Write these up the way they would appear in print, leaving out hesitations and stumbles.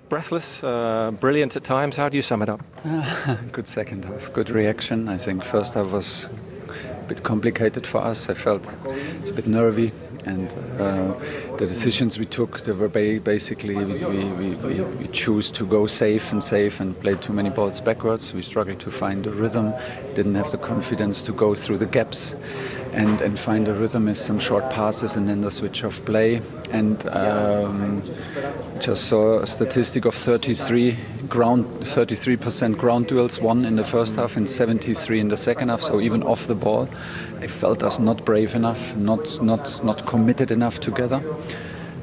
Breathless, brilliant at times. How do you sum it up? Good second half, good reaction. I think first half was a bit complicated for us. I felt it's a bit nervy, and the decisions we took, they were basically we choose to go safe and play too many balls backwards. We struggled to find the rhythm, didn't have the confidence to go through the gaps and find a rhythm with some short passes and then the switch of play. And just saw a statistic of 33% ground duels won in the first half and 73 in the second half. So even off the ball, I felt us not brave enough, not committed enough together.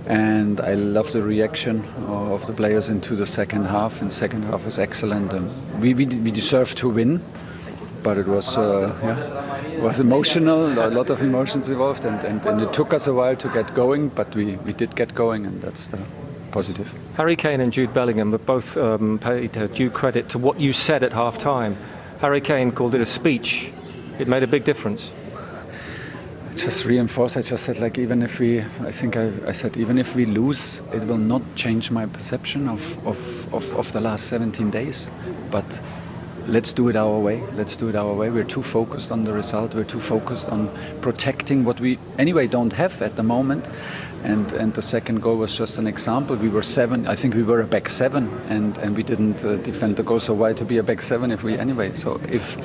And I love the reaction of the players into the second half. And the second half was excellent. And we deserved to win, but it was emotional. A lot of emotions involved, and it took us a while to get going. But we did get going, and that's the positive. Harry Kane and Jude Bellingham have both paid due credit to what you said at half-time. Harry Kane called it a speech. It made a big difference. Just reinforce. I just said, like, even if we, I said, even if we lose, it will not change my perception of the last 17 days. But let's do it our way. We're too focused on the result. We're too focused on protecting what we anyway don't have at the moment. And the second goal was just an example. We were seven. I think we were a back seven, and we didn't defend the goal. So why to be a back seven if we anyway? So if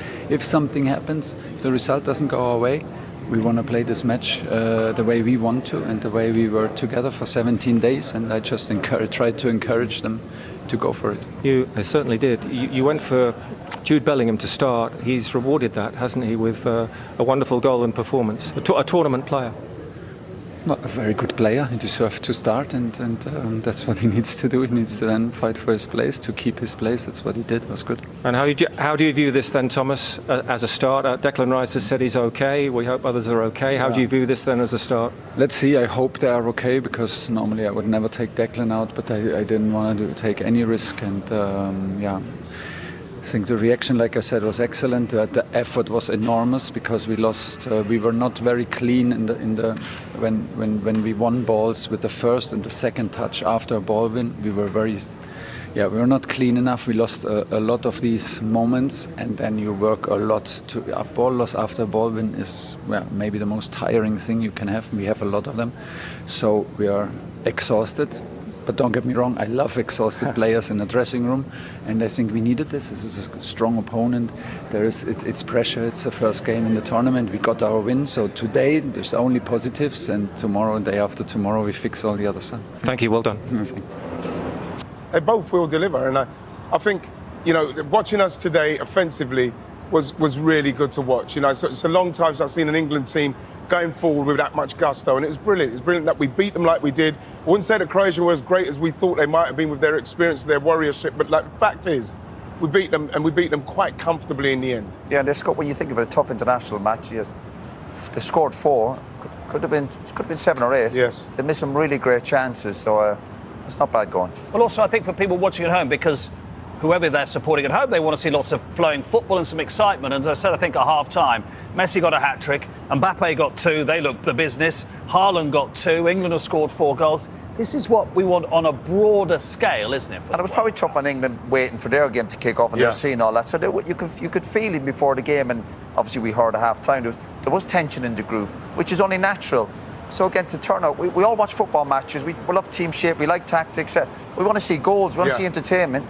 something happens, if the result doesn't go our way, we want to play this match the way we want to and the way we were together for 17 days. And I just tried to encourage them to go for it. You certainly did. You went for Jude Bellingham to start. He's rewarded that, hasn't he, with a wonderful goal and performance. A tournament player. Not a very good player. He deserves to start, and that's what he needs to do. He needs to then fight for his place, to keep his place. That's what he did. It was good. And how do you view this then, Thomas, as a start? Declan Rice has said he's okay. We hope others are okay. How do you view this then as a start? Let's see. I hope they are okay, because normally I would never take Declan out, but I didn't want to take any risk, and I think the reaction, like I said, was excellent. The effort was enormous because we lost. We were not very clean when we won balls with the first and the second touch after a ball win. We were we were not clean enough. We lost a lot of these moments, and then you work a lot a ball loss after a ball win is maybe the most tiring thing you can have. We have a lot of them, so we are exhausted. But don't get me wrong, I love exhausted players in the dressing room, and I think we needed this. This is a strong opponent. It's pressure. It's the first game in the tournament. We got our win, so today there's only positives, and tomorrow, day after tomorrow, we fix all the other stuff. Thank you. Well done. Thanks. They both will deliver, and I think, watching us today offensively was really good to watch. It's a long time since I've seen an England team going forward with that much gusto, and it was brilliant. It's brilliant that we beat them like we did. I wouldn't say that Croatia were as great as we thought they might have been with their experience, their warriorship, but the fact is, we beat them, and we beat them quite comfortably in the end. Yeah, and when you think of a tough international match, yes, they scored 4. Could have been 7 or 8. Yes. They missed some really great chances, so it's not bad going. Well, also, I think for people watching at home, because whoever they're supporting at home, they want to see lots of flowing football and some excitement. And as I said, I think at half-time, Messi got a hat-trick, Mbappe got 2, they looked the business, Haaland got 2, England have scored 4 goals. This is what we want on a broader scale, isn't it? And it was probably tough on England waiting for their game to kick off, and they're seeing all that. So you could feel it before the game, and obviously we heard at half-time there was tension in the groove, which is only natural. So again, to turn out, we all watch football matches, we love team shape, we like tactics, we want to see goals, we want to see entertainment.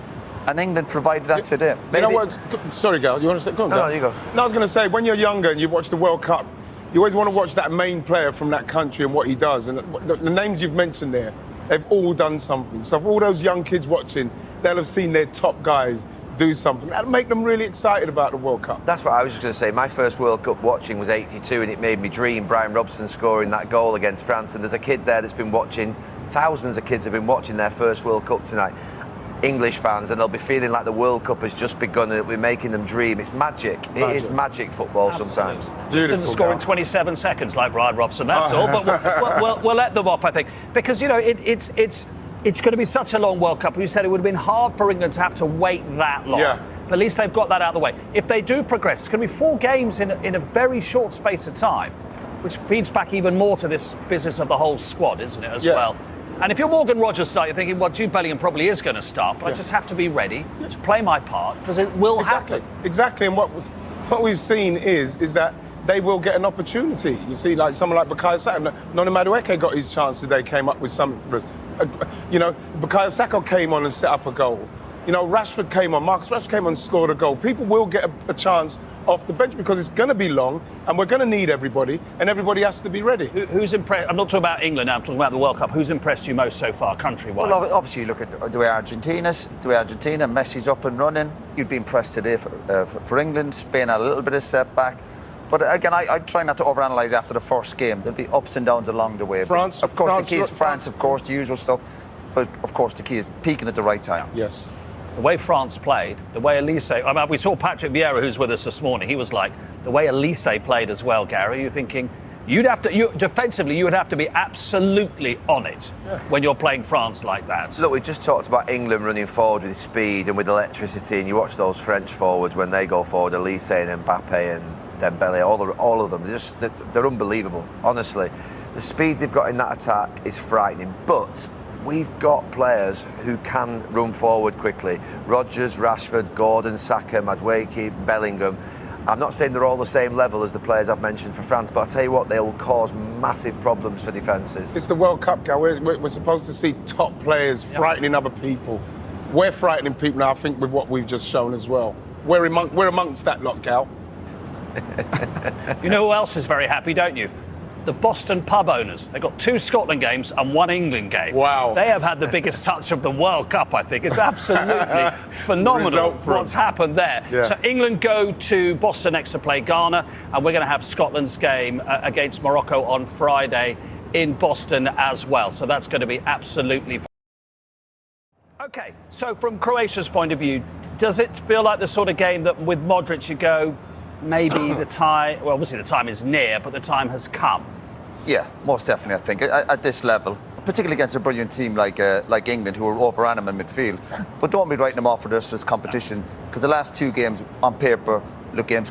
And England provided that today. You know what? Sorry, Gal, you want to say? Go on, No, you go. No, I was going to say, when you're younger and you watch the World Cup, you always want to watch that main player from that country and what he does. And the names you've mentioned there, they've all done something. So for all those young kids watching, they'll have seen their top guys do something. That'll make them really excited about the World Cup. That's what I was just going to say. My first World Cup watching was '82, and it made me dream Brian Robson scoring that goal against France. And there's a kid there that's been watching, thousands of kids have been watching their first World Cup tonight. English fans, and they'll be feeling like the World Cup has just begun and we're making them dream. It's magic. It is magic football. Absolutely. Sometimes. Just didn't score in 27 seconds like Brian Robson, that's all. But we'll let them off, I think. Because, it's going to be such a long World Cup. You said it would have been hard for England to have to wait that long. Yeah. But at least they've got that out of the way. If they do progress, it's going to be 4 games in a very short space of time, which feeds back even more to this business of the whole squad, isn't it, as well? And if you're Morgan Rogers tonight, you're thinking, well, Jude Bellingham probably is going to start, but I just have to be ready to play my part because it will happen. Exactly. And what we've seen is that they will get an opportunity. You see, like someone like Bukayo Saka, Noni Madueke got his chance today, came up with something for us. You know, Bukayo Saka came on and set up a goal. You know, Rashford came on, Marcus Rashford came on and scored a goal. People will get a chance off the bench because it's going to be long and we're going to need everybody and everybody has to be ready. Who's impressed? I'm not talking about England now, I'm talking about the World Cup. Who's impressed you most so far, country-wise? Well, obviously you look at the way Argentina, Messi's up and running. You'd be impressed today for England. Spain had a little bit of setback. But again, I try not to overanalyse after the first game. There'll be ups and downs along the way. France, but of course, France, the key is France, of course, the usual stuff. But of course, the key is peaking at the right time. Yes. The way France played, the way Elise... I mean, we saw Patrick Vieira, who's with us this morning. He was like, the way Elise played as well, Gary, you're thinking... defensively, you would have to be absolutely on it when you're playing France like that. Look, we've just talked about England running forward with speed and with electricity, and you watch those French forwards when they go forward, Elise and Mbappe and Dembele, all of them, they're unbelievable, honestly. The speed they've got in that attack is frightening, but we've got players who can run forward quickly. Rodgers, Rashford, Gordon, Saka, Madueke, Bellingham. I'm not saying they're all the same level as the players I've mentioned for France, but I'll tell you what, they'll cause massive problems for defences. It's the World Cup, Gal. We're supposed to see top players frightening other people. We're frightening people now, I think, with what we've just shown as well. We're amongst that lot, Gal. You know who else is very happy, don't you? The Boston pub owners. They've got 2 Scotland games and 1 England game. Wow. They have had the biggest touch of the World Cup, I think. It's absolutely phenomenal what's happened there. Yeah. So England go to Boston next to play Ghana, and we're going to have Scotland's game against Morocco on Friday in Boston as well. So that's going to be absolutely OK, so from Croatia's point of view, does it feel like the sort of game that with Modric you go, maybe the time, well, obviously the time is near, but the time has come? Yeah, most definitely, I think, at this level, particularly against a brilliant team like England, who are overran in midfield. But don't be writing them off for this competition, because the last 2 games, on paper, look games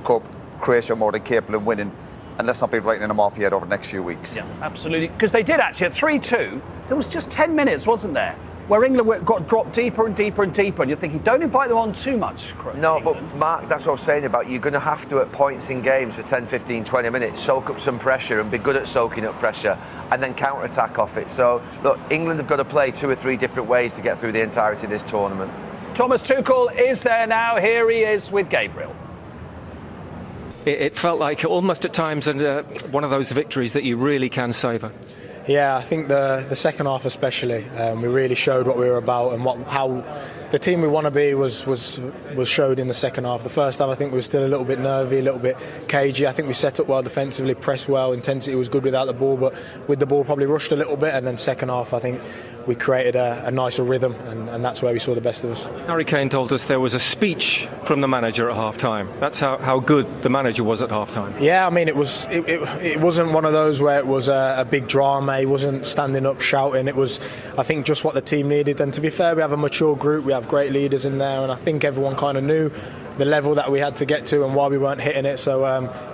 Croatia are more than capable of winning. And let's not be writing them off yet over the next few weeks. Yeah, absolutely. Because they did actually, at 3-2, there was just 10 minutes, wasn't there? Where England got dropped deeper and deeper and deeper, and you're thinking, don't invite them on too much. No, but Mark, that's what I was saying about you're going to have to, at points in games for 10, 15, 20 minutes, soak up some pressure and be good at soaking up pressure and then counter-attack off it. So, look, England have got to play 2 or 3 different ways to get through the entirety of this tournament. Thomas Tuchel is there now. Here he is with Gabriel. It felt like almost at times one of those victories that you really can savour. Yeah, I think the second half especially, we really showed what we were about and how the team we want to be was showed in the second half. The first half, I think we were still a little bit nervy, a little bit cagey. I think we set up well defensively, pressed well, intensity was good without the ball, but with the ball probably rushed a little bit. And then second half, I think we created a nicer rhythm, and that's where we saw the best of us. Harry Kane told us there was a speech from the manager at half-time. That's how good the manager was at half-time. Yeah, I mean, it wasn't one of those where it was a big drama. He wasn't standing up shouting. It was, I think, just what the team needed. And to be fair, we have a mature group. We have great leaders in there, and I think everyone kind of knew the level that we had to get to and why we weren't hitting it. So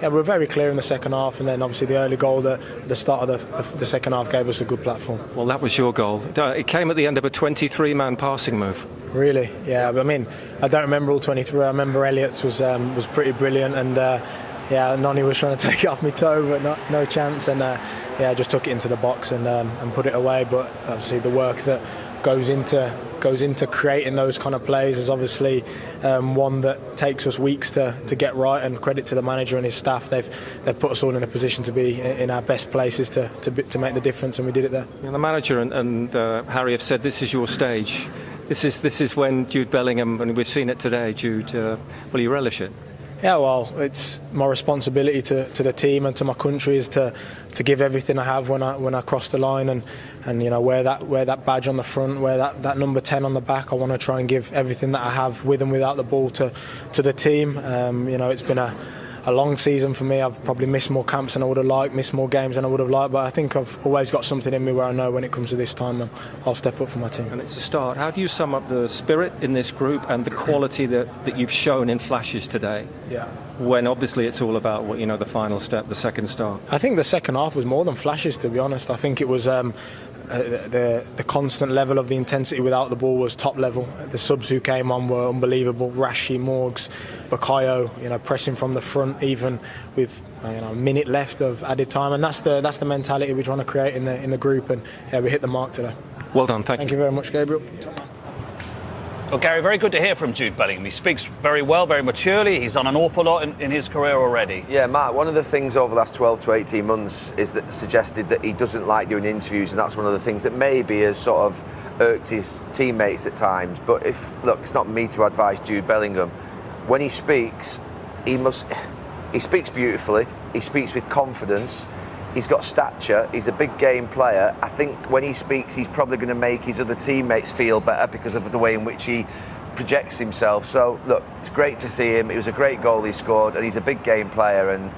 yeah, we were very clear in the second half, and then obviously the early goal at the start of the second half gave us a good platform. Well, that was your goal. It came at the end of a 23-man passing move. Really? Yeah. I mean, I don't remember all 23. I remember Elliott's was pretty brilliant, and yeah, Noni was trying to take it off my toe, but no chance. And yeah, I just took it into the box and put it away. But obviously the work that goes into creating those kind of plays is obviously one that takes us weeks to get right, and credit to the manager and his staff. They've put us all in a position to be in our best places to make the difference, and we did it there. And the manager and Harry have said this is your stage. This is when Jude Bellingham, and we've seen it today, Jude, will you relish it? Yeah, well, it's my responsibility to the team and to my country is to give everything I have when I cross the line, and you know, wear that badge on the front, wear that number 10 on the back. I want to try and give everything that I have with and without the ball to the team. You know, it's been a long season for me. I've probably missed more camps than I would have liked, missed more games than I would have liked, but I think I've always got something in me where I know when it comes to this time I'll step up for my team. And it's a start. How do you sum up the spirit in this group and the quality that you've shown in flashes today? Yeah. When obviously it's all about what, you know, the final step, the second start. I think the second half was more than flashes, to be honest. I think it was the constant level of the intensity without the ball was top level. The subs who came on were unbelievable. Rashi, Morgs, Bakayo, pressing from the front, even with a minute left of added time, and that's the mentality we're trying to create in the group, and yeah, we hit the mark today. Well done, Thank you very much, Gabriel. Well, Gary, very good to hear from Jude Bellingham. He speaks very well, very maturely. He's done an awful lot in his career already. Yeah, Mark, one of the things over the last 12 to 18 months is that suggested that he doesn't like doing interviews, and that's one of the things that maybe has sort of irked his teammates at times. But it's not me to advise Jude Bellingham. When he speaks, he speaks beautifully, he speaks with confidence, he's got stature, he's a big game player. I think when he speaks, he's probably going to make his other teammates feel better because of the way in which he projects himself. So, look, it's great to see him. It was a great goal he scored, and he's a big game player. And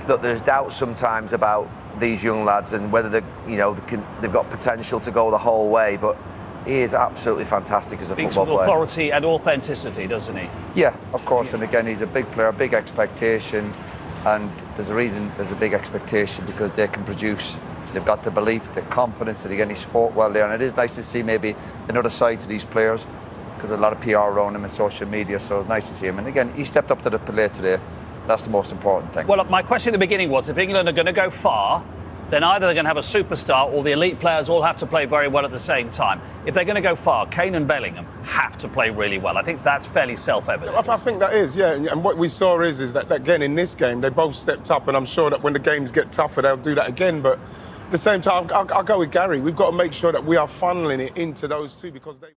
look, there's doubts sometimes about these young lads and whether they've got potential to go the whole way, but he is absolutely fantastic as a football player. Authority and authenticity, doesn't he? Yeah, of course. And again, he's a big player, big expectation. And there's a reason there's a big expectation, because they can produce. They've got the belief, the confidence, that again, he spoke well there. And it is nice to see maybe another side to these players, because there's a lot of PR around him and social media, so it's nice to see him. And again, he stepped up to the plate today. That's the most important thing. Well, my question at the beginning was, if England are going to go far, then either they're going to have a superstar or the elite players all have to play very well at the same time. If they're going to go far, Kane and Bellingham have to play really well. I think that's fairly self-evident. I think that is, yeah. And what we saw is that, again, in this game, they both stepped up, and I'm sure that when the games get tougher, they'll do that again. But at the same time, I'll go with Gary. We've got to make sure that we are funneling it into those two, because they...